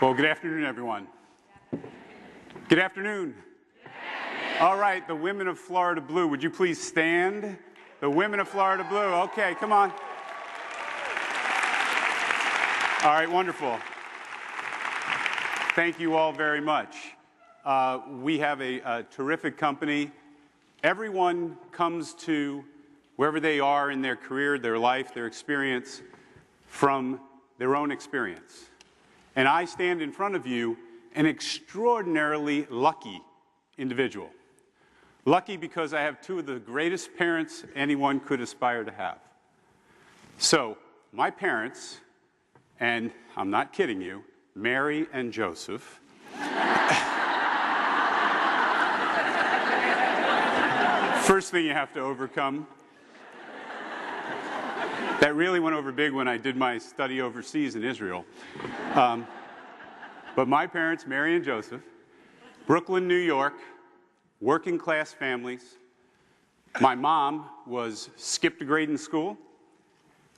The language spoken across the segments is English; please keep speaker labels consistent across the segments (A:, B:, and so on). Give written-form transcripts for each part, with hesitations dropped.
A: Well, good afternoon, everyone. Good afternoon. All right, the women of Florida Blue, would you please stand? The women of Florida Blue, okay, come on. All right, wonderful. Thank you all very much. We have a terrific company. Everyone comes to wherever they are in their career, their life, their experience from their own experience. And I stand in front of you an extraordinarily lucky individual. Lucky because I have two of the greatest parents anyone could aspire to have. So, my parents, and I'm not kidding you, Mary and Joseph, first thing you have to overcome. That really went over big when I did my study overseas in Israel. But my parents, Mary and Joseph, Brooklyn, New York, working class families. My mom skipped a grade in school,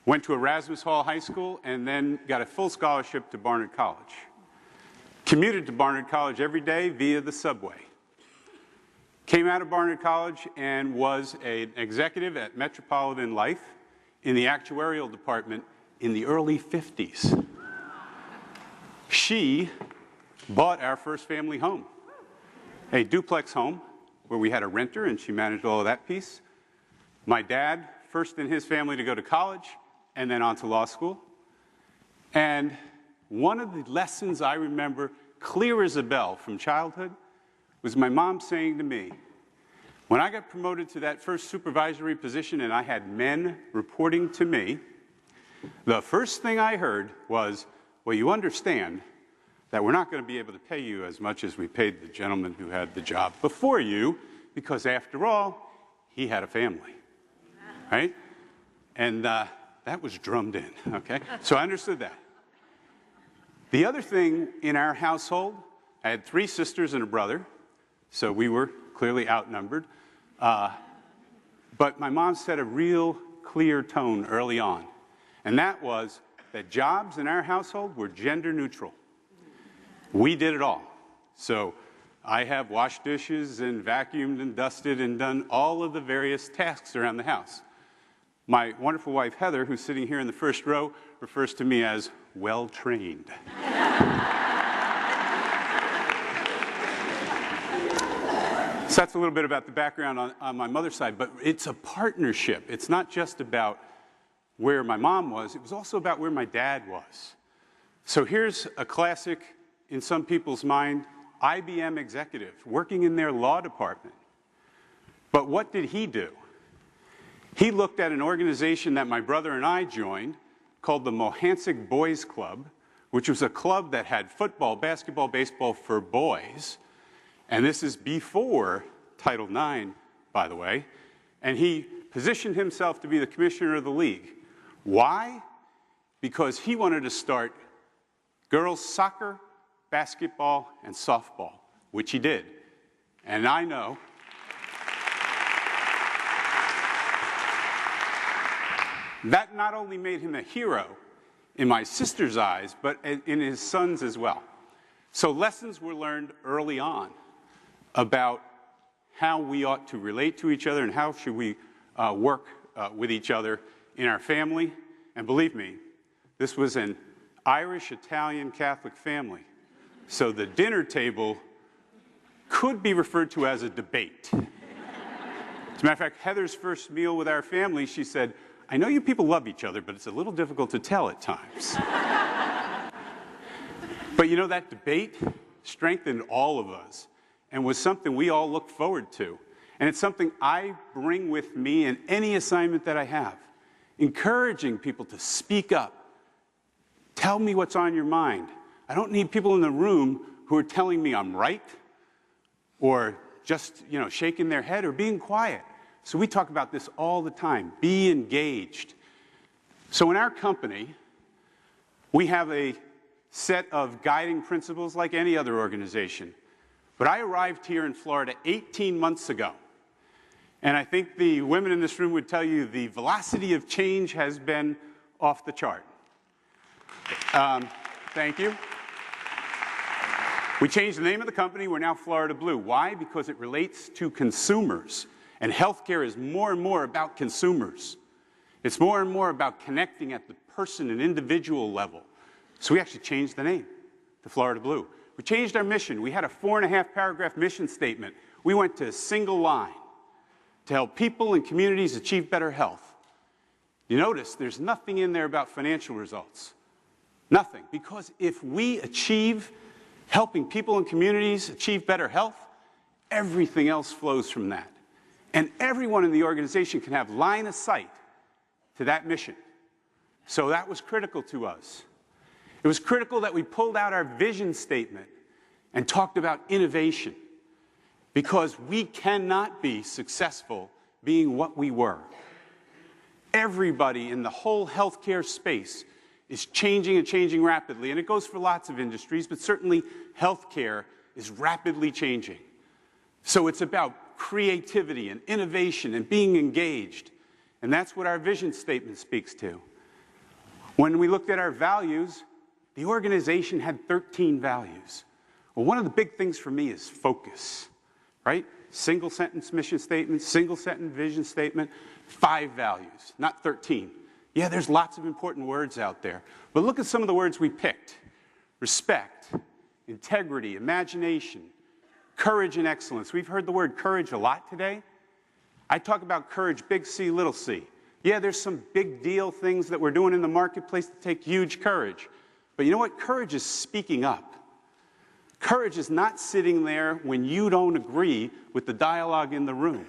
A: went to Erasmus Hall High School, and then got a full scholarship to Barnard College. Commuted to Barnard College every day via the subway. Came out of Barnard College and was an executive at Metropolitan Life in the actuarial department in the early 50s. She bought our first family home, a duplex home where we had a renter, and she managed all of that piece. My dad, first in his family to go to college and then on to law school. And one of the lessons I remember clear as a bell from childhood was my mom saying to me, when I got promoted to that first supervisory position and I had men reporting to me, the first thing I heard was, well, you understand that we're not going to be able to pay you as much as we paid the gentleman who had the job before you, because after all, he had a family, right? And that was drummed in, okay? So I understood that. The other thing in our household, I had 3 sisters and a brother, so we were clearly outnumbered. But my mom set a real clear tone early on, and that was that jobs in our household were gender neutral. We did it all. So I have washed dishes and vacuumed and dusted and done all of the various tasks around the house. My wonderful wife, Heather, who's sitting here in the first row, refers to me as well-trained. So that's a little bit about the background on my mother's side, but it's a partnership. It's not just about where my mom was, it was also about where my dad was. So here's a classic, in some people's mind, IBM executive working in their law department. But what did he do? He looked at an organization that my brother and I joined called the Mohansic Boys Club, which was a club that had football, basketball, baseball for boys. And this is before Title IX, by the way. And he positioned himself to be the commissioner of the league. Why? Because he wanted to start girls' soccer, basketball, and softball, which he did. And I know that not only made him a hero in my sister's eyes, but in his son's as well. So lessons were learned early on about how we ought to relate to each other and how should we work with each other in our family. And believe me, this was an Irish, Italian, Catholic family. So the dinner table could be referred to as a debate. As a matter of fact, Heather's first meal with our family, she said, I know you people love each other, but it's a little difficult to tell at times. But you know, that debate strengthened all of us and was something we all look forward to. And it's something I bring with me in any assignment that I have, encouraging people to speak up. Tell me what's on your mind. I don't need people in the room who are telling me I'm right or just, shaking their head or being quiet. So we talk about this all the time. Be engaged. So in our company, we have a set of guiding principles like any other organization. But I arrived here in Florida 18 months ago. And I think the women in this room would tell you the velocity of change has been off the chart. Thank you. We changed the name of the company. We're now Florida Blue. Why? Because it relates to consumers. And healthcare is more and more about consumers. It's more and more about connecting at the person and individual level. So we actually changed the name to Florida Blue. We changed our mission. We had a 4.5-paragraph mission statement. We went to a single line to help people and communities achieve better health. You notice there's nothing in there about financial results. Nothing. Because if we achieve helping people and communities achieve better health, everything else flows from that. And everyone in the organization can have line of sight to that mission. So that was critical to us. It was critical that we pulled out our vision statement and talked about innovation, because we cannot be successful being what we were. Everybody in the whole healthcare space is changing and changing rapidly, and it goes for lots of industries, but certainly healthcare is rapidly changing. So it's about creativity and innovation and being engaged, and that's what our vision statement speaks to. When we looked at our values, the organization had 13 values. Well, one of the big things for me is focus, right? Single sentence mission statement, single sentence vision statement, 5 values, not 13. Yeah, there's lots of important words out there, but look at some of the words we picked. Respect, integrity, imagination, courage and excellence. We've heard the word courage a lot today. I talk about courage, big C, little c. Yeah, there's some big deal things that we're doing in the marketplace that take huge courage. But you know what? Courage is speaking up. Courage is not sitting there when you don't agree with the dialogue in the room.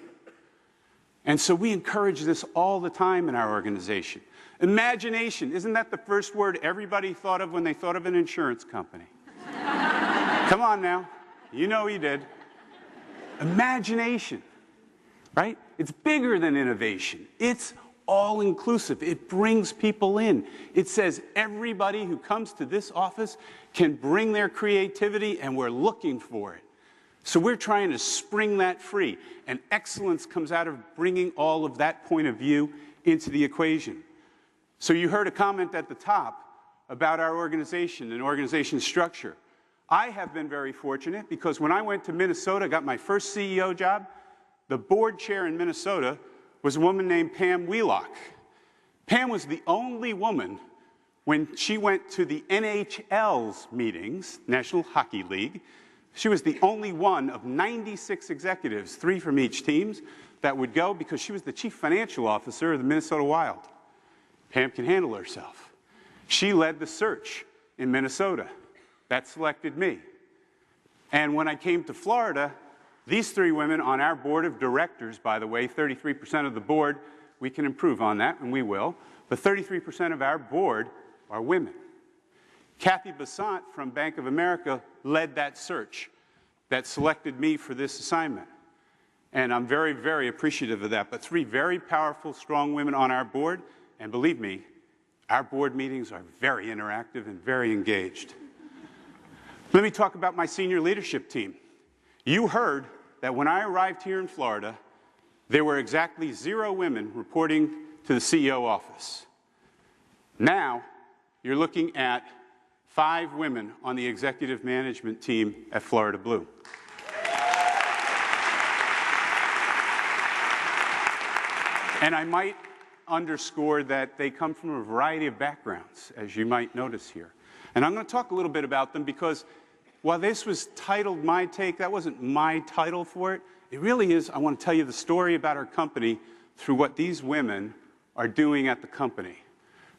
A: And so we encourage this all the time in our organization. Imagination, isn't that the first word everybody thought of when they thought of an insurance company? Come on now, you know you did. Imagination, right? It's bigger than innovation. It's all-inclusive. It brings people in. It says everybody who comes to this office can bring their creativity, and we're looking for it. So we're trying to spring that free, and excellence comes out of bringing all of that point of view into the equation. So you heard a comment at the top about our organization and organization structure. I have been very fortunate because when I went to Minnesota, got my first CEO job, the board chair in Minnesota was a woman named Pam Wheelock. Pam was the only woman when she went to the NHL's meetings, National Hockey League. She was the only one of 96 executives, 3 from each team, that would go because she was the chief financial officer of the Minnesota Wild. Pam can handle herself. She led the search in Minnesota. That selected me. And when I came to Florida, these 3 women on our board of directors, by the way, 33% of the board, we can improve on that, and we will, but 33% of our board are women. Kathy Bassant from Bank of America led that search that selected me for this assignment. And I'm very, very appreciative of that. But 3 very powerful, strong women on our board, and believe me, our board meetings are very interactive and very engaged. Let me talk about my senior leadership team. You heard that when I arrived here in Florida, there were exactly 0 women reporting to the CEO office. Now, you're looking at 5 women on the executive management team at Florida Blue. And I might underscore that they come from a variety of backgrounds, as you might notice here. And I'm going to talk a little bit about them because while this was titled My Take, that wasn't my title for it. It really is, I want to tell you the story about our company through what these women are doing at the company.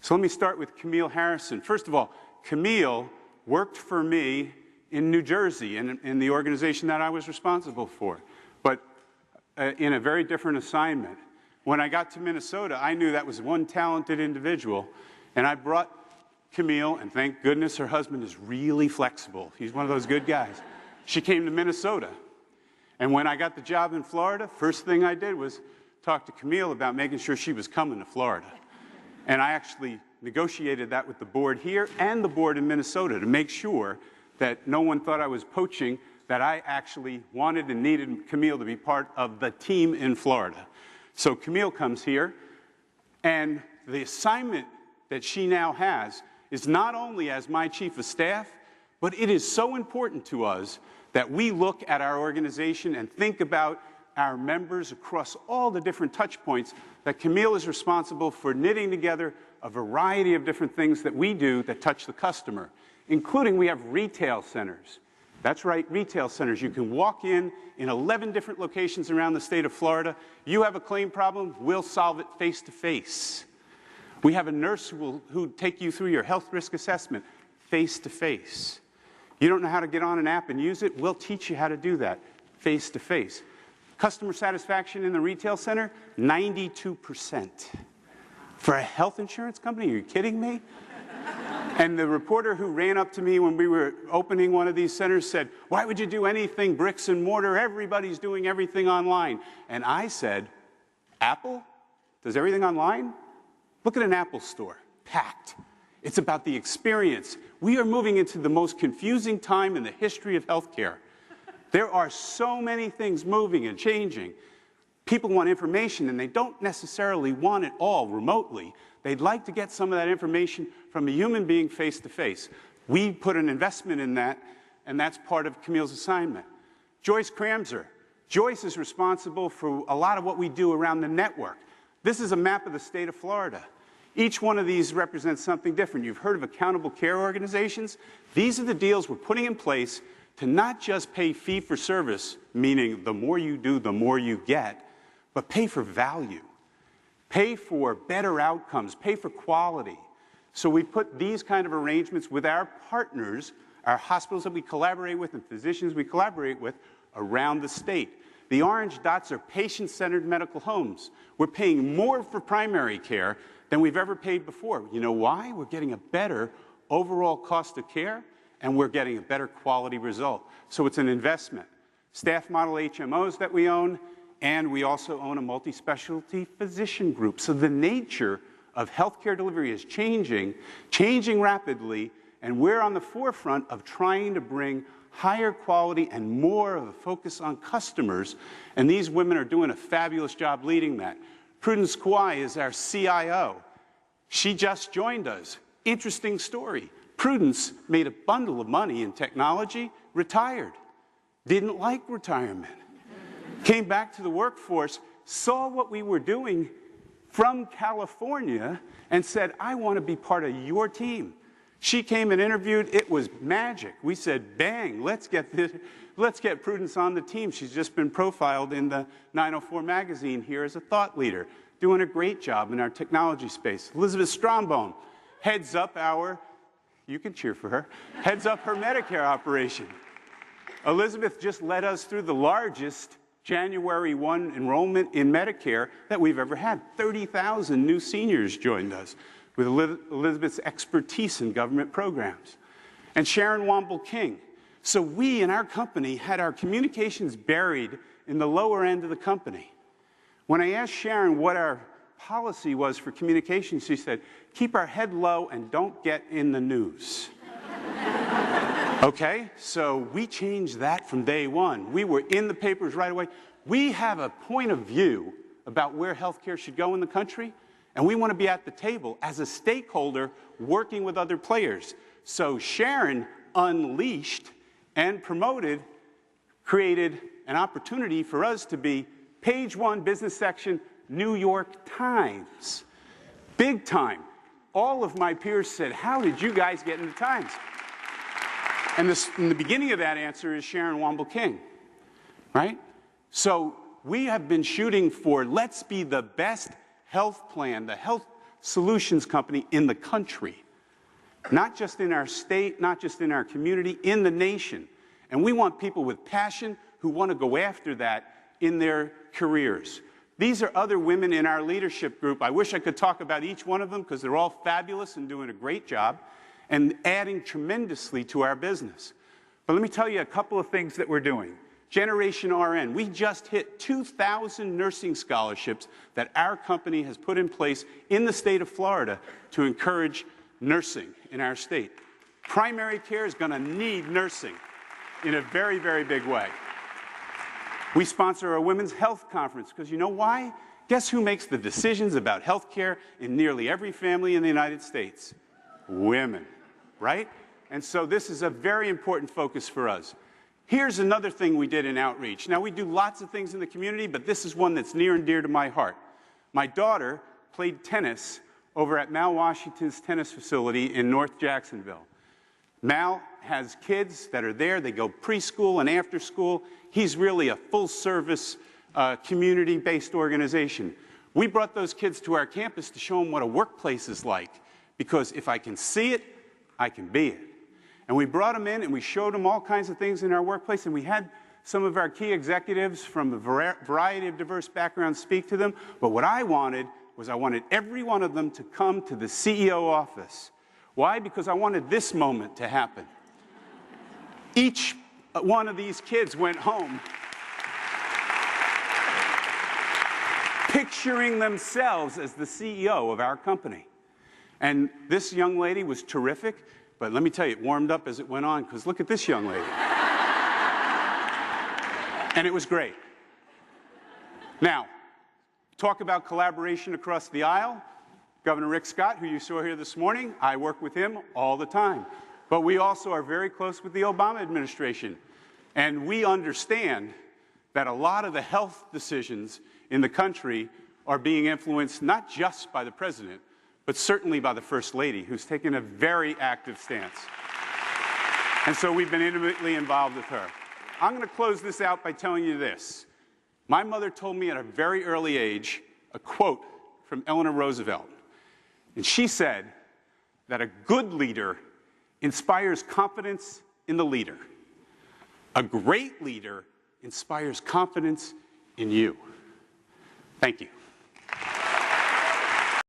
A: So let me start with Camille Harrison. First of all, Camille worked for me in New Jersey in the organization that I was responsible for, but in a very different assignment. When I got to Minnesota, I knew that was one talented individual, and I brought Camille, and thank goodness her husband is really flexible. He's one of those good guys. She came to Minnesota. And when I got the job in Florida, first thing I did was talk to Camille about making sure she was coming to Florida. And I actually negotiated that with the board here and the board in Minnesota to make sure that no one thought I was poaching, that I actually wanted and needed Camille to be part of the team in Florida. So Camille comes here, and the assignment that she now has is not only as my chief of staff, But it is so important to us that we look at our organization and think about our members across all the different touch points, that Camille is responsible for knitting together a variety of different things that we do that touch the customer, including we have retail centers. That's right, retail centers. You can walk in 11 different locations around the state of Florida. You have a claim problem, we'll solve it face-to-face. We have a nurse who'll take you through your health risk assessment face-to-face. You don't know how to get on an app and use it? We'll teach you how to do that face-to-face. Customer satisfaction in the retail center, 92%. For a health insurance company, are you kidding me? And the reporter who ran up to me when we were opening one of these centers said, "Why would you do anything bricks and mortar? Everybody's doing everything online." And I said, Apple does everything online? Look at an Apple store, packed. It's about the experience. We are moving into the most confusing time in the history of healthcare. There are so many things moving and changing. People want information, and they don't necessarily want it all remotely. They'd like to get some of that information from a human being face-to-face. We put an investment in that, and that's part of Camille's assignment. Joyce Kramzer. Joyce is responsible for a lot of what we do around the network. This is a map of the state of Florida. Each one of these represents something different. You've heard of accountable care organizations. These are the deals we're putting in place to not just pay fee-for-service, meaning the more you do, the more you get, but pay for value, pay for better outcomes, pay for quality. So we put these kind of arrangements with our partners, our hospitals that we collaborate with and physicians we collaborate with around the state. The orange dots are patient-centered medical homes. We're paying more for primary care than we've ever paid before. You know why? We're getting a better overall cost of care, and we're getting a better quality result. So it's an investment. Staff model HMOs that we own, and we also own a multi-specialty physician group. So the nature of healthcare delivery is changing rapidly, and we're on the forefront of trying to bring higher quality and more of a focus on customers, and these women are doing a fabulous job leading that. Prudence Kawai is our CIO. She just joined us. Interesting story. Prudence made a bundle of money in technology, retired, didn't like retirement, came back to the workforce, saw what we were doing from California, and said, "I want to be part of your team." She came and interviewed. It was magic. We said, bang, let's get Prudence on the team. She's just been profiled in the 904 magazine here as a thought leader, doing a great job in our technology space. Elizabeth Strombone heads up you can cheer for her, heads up her Medicare operation. Elizabeth just led us through the largest January 1 enrollment in Medicare that we've ever had. 30,000 new seniors joined us with Elizabeth's expertise in government programs. And Sharon Womble King. So we in our company had our communications buried in the lower end of the company. When I asked Sharon what our policy was for communications, she said, "Keep our head low and don't get in the news." Okay, so we changed that from day one. We were in the papers right away. We have a point of view about where healthcare should go in the country, and we want to be at the table as a stakeholder working with other players. So Sharon unleashed and promoted, created an opportunity for us to be page one business section, New York Times. Big time. All of my peers said, "How did you guys get into Times?" And the beginning of that answer is Sharon Womble King, right? So we have been shooting for, let's be the best health plan, the health solutions company in the country. Not just in our state, not just in our community, in the nation. And we want people with passion who want to go after that in their careers. These are other women in our leadership group. I wish I could talk about each one of them because they're all fabulous and doing a great job and adding tremendously to our business. But let me tell you a couple of things that we're doing. Generation RN. We just hit 2,000 nursing scholarships that our company has put in place in the state of Florida to encourage nursing in our state. Primary care is going to need nursing in a very, very big way. We sponsor a women's health conference because you know why? Guess who makes the decisions about health care in nearly every family in the United States? Women, right? And so this is a very important focus for us. Here's another thing we did in outreach. Now, we do lots of things in the community, but this is one that's near and dear to my heart. My daughter played tennis over at Mal Washington's tennis facility in North Jacksonville. Mal has kids that are there. They go preschool and after school. He's really a full-service, community-based organization. We brought those kids to our campus to show them what a workplace is like, because if I can see it, I can be it. And we brought them in and we showed them all kinds of things in our workplace, and we had some of our key executives from a variety of diverse backgrounds speak to them. But what I wanted was I wanted every one of them to come to the CEO office. Why? Because I wanted this moment to happen. Each one of these kids went home picturing themselves as the CEO of our company. And this young lady was terrific, but let me tell you, it warmed up as it went on, because look at this young lady. And it was great. Now, talk about collaboration across the aisle. Governor Rick Scott, who you saw here this morning, I work with him all the time. But we also are very close with the Obama administration. And we understand that a lot of the health decisions in the country are being influenced not just by the president, but certainly by the First Lady, who's taken a very active stance. And so we've been intimately involved with her. I'm going to close this out by telling you this. My mother told me at a very early age a quote from Eleanor Roosevelt. And she said that a good leader inspires confidence in the leader. A great leader inspires confidence in you. Thank you.